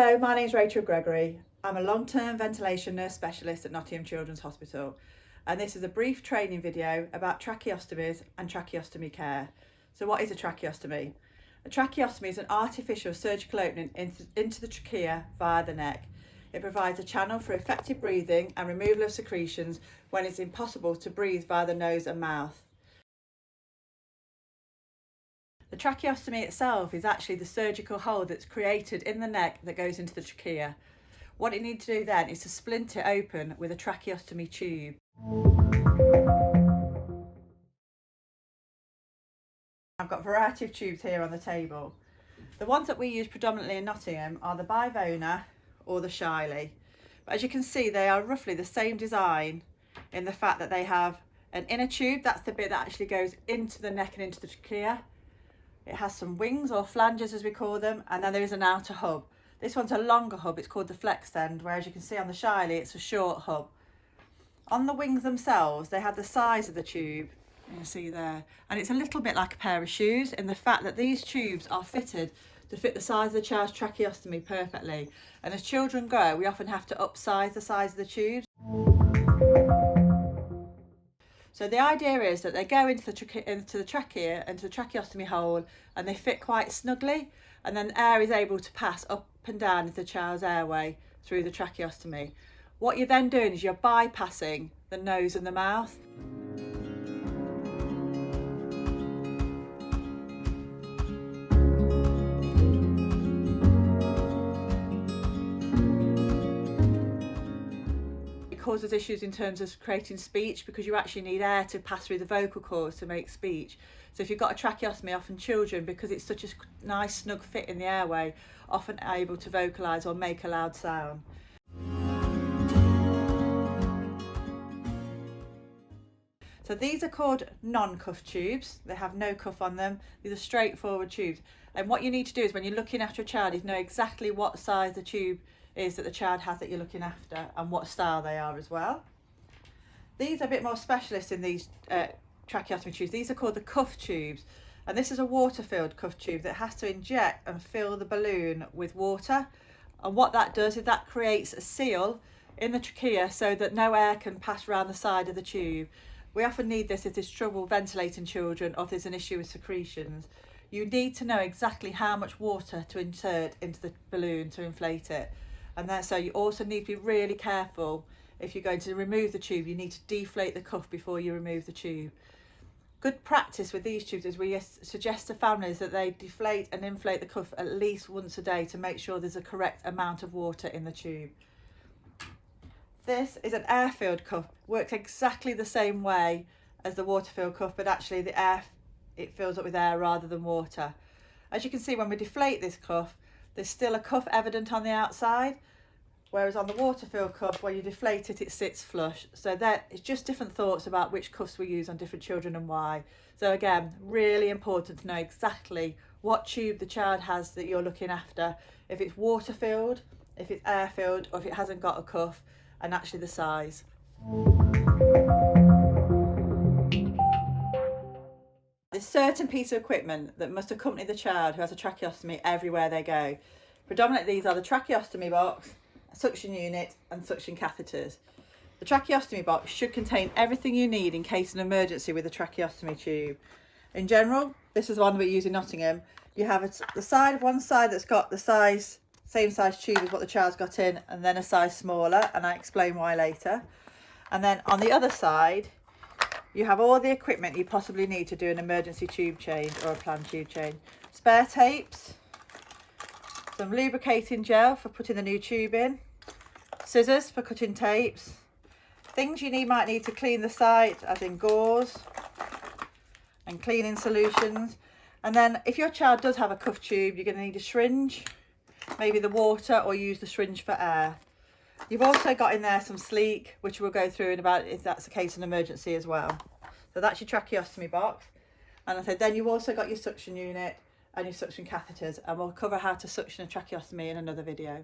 Hello, my name is Rachel Gregory. I'm a long-term ventilation nurse specialist at Nottingham Children's Hospital, and this is a brief training video about tracheostomies and tracheostomy care. So what is a tracheostomy? A tracheostomy is an artificial surgical opening into the trachea via the neck. It provides a channel for effective breathing and removal of secretions when it's impossible to breathe via the nose and mouth. The tracheostomy itself is actually the surgical hole that's created in the neck that goes into the trachea. What you need to do then is to splint it open with a tracheostomy tube. I've got a variety of tubes here on the table. The ones that we use predominantly in Nottingham are the Bivona or the Shiley. But as you can see, they are roughly the same design in the fact that they have an inner tube, that's the bit that actually goes into the neck and into the trachea. It has some wings or flanges as we call them, and then there is an outer hub. This one's a longer hub, it's called the flex end, whereas you can see on the Shiley it's a short hub. On the wings themselves, they have the size of the tube, you can see there, and it's a little bit like a pair of shoes in the fact that these tubes are fitted to fit the size of the child's tracheostomy perfectly. And as children grow, we often have to upsize the size of the tubes. So the idea is that they go into the trachea, into the tracheostomy hole, and they fit quite snugly, and then air is able to pass up and down into the child's airway through the tracheostomy. What you're then doing is you're bypassing the nose and the mouth. Causes issues in terms of creating speech because you actually need air to pass through the vocal cords to make speech. So if you've got a tracheostomy, often children, because it's such a nice snug fit in the airway, often able to vocalise or make a loud sound. So these are called non-cuff tubes. They have no cuff on them. These are straightforward tubes. And what you need to do is when you're looking after a child is know exactly what size the tube is that the child has that you're looking after and what style they are as well. These are a bit more specialist in these tracheostomy tubes. These are called the cuff tubes, and this is a water-filled cuff tube that has to inject and fill the balloon with water, and what that does is that creates a seal in the trachea so that no air can pass around the side of the tube. We often need this if there's trouble ventilating children or if there's an issue with secretions. You need to know exactly how much water to insert into the balloon to inflate it. And then, so you also need to be really careful. If you're going to remove the tube, you need to deflate the cuff before you remove the tube. Good practice with these tubes is we suggest to families that they deflate and inflate the cuff at least once a day to make sure there's a correct amount of water in the tube. This is an air-filled cuff. Works exactly the same way as the water-filled cuff, but actually the air, it fills up with air rather than water. As you can see, when we deflate this cuff, there's still a cuff evident on the outside, whereas on the water-filled cuff, when you deflate it, it sits flush. So that it's just different thoughts about which cuffs we use on different children and why. So again, really important to know exactly what tube the child has that you're looking after, if it's water-filled, if it's air-filled, or if it hasn't got a cuff, and actually the size. There's certain piece of equipment that must accompany the child who has a tracheostomy everywhere they go. Predominantly these are the tracheostomy box, a suction unit and suction catheters. The tracheostomy box should contain everything you need in case of an emergency with a tracheostomy tube. In general, this is the one we use in Nottingham. You have one side that's got the same size tube as what the child's got in, and then a size smaller, and I explain why later. And then on the other side, you have all the equipment you possibly need to do an emergency tube change or a planned tube change. Spare tapes, some lubricating gel for putting the new tube in, scissors for cutting tapes, things you might need to clean the site, as in gauze and cleaning solutions. And then if your child does have a cuff tube, you're going to need a syringe, maybe the water, or use the syringe for air. You've also got in there some sleek, which we'll go through in about if that's the case in emergency as well. So that's your tracheostomy box. And I said then you've also got your suction unit and your suction catheters, and we'll cover how to suction a tracheostomy in another video.